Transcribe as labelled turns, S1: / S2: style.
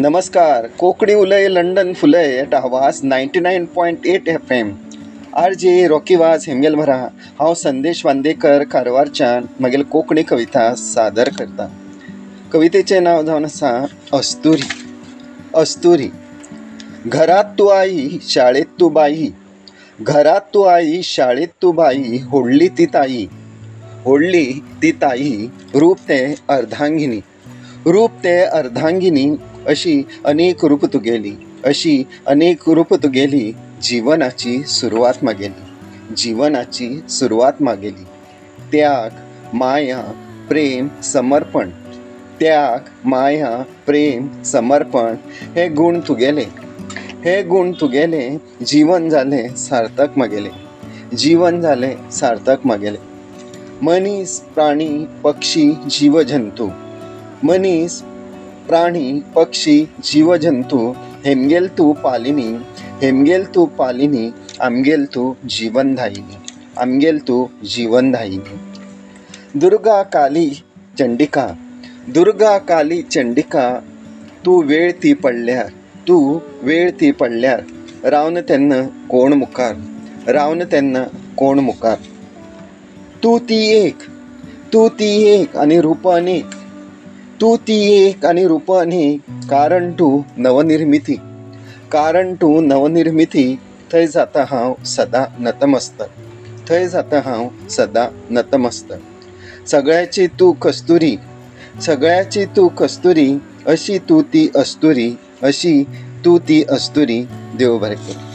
S1: नमस्कार. कोकणी उलय London फुलय eight आवाज 99.8 FM. RJ रॉकीवाज हेमगेल भरा. हांव संदेश वांदेकर कारवारच्यान मागील कोंकणी कविता सादर करता. कवितेचें नांव जावन आसा अस्तुरी. अस्तुरी. घरात तू आई शाळेत तू बाई, घरात तू आई शाळेत तू बाई, होडली ती ताई, होडली ती ताई, रूप ते अर्धांगिनी, रूप ते अर्धांगिनी, अशी अनेक रूप तुगेली, अशी अनेक रूप तुगेली, जीवनाची सुरवात मागेली, जीवनाची सुरवात मागेली. त्याग, माया, प्रेम, समर्पण, त्याग, माया, प्रेम, समर्पण हे गुण तुगेले, हे गुण तुगेले, जीवन जाले सार्थक मागेले, जीवन जाले सार्थक मागेले. मनीस, प्राणी, पक्षी, जीवजंतू, मनीस, प्राणी, पक्षी, जीवजंतू, हेमगेल तू पालिनी, हेमगेल तू पालिनी, आमगेल तू जीवनदायिनी, आमगेल तू जीवनदायिनी. दुर्गा काली चंडिका, दुर्गा काली चंडिका, तू वेळ ती पडल्यार, तू वेळ ती पडल्यार, रावन तेन्ना कोण मुखार, रावन तेन्ना कोण मुखार. तू ती एक, तू ती एक आनी रूप अनेक, तू ती एक आनी रूप अनेक, कारण तू नवनिर्मिती, कारण तू नवनिर्मिती, थंय जाता हांव सदां नतमस्तक, थंय जाता हांव सदां नतमस्तक. सगळ्याची तू कस्तुरी, सगळ्याची तू कस्तुरी, अशी तू ती अस्तुरी, अशी तू ती अस्तुरी. देव बरें करूं.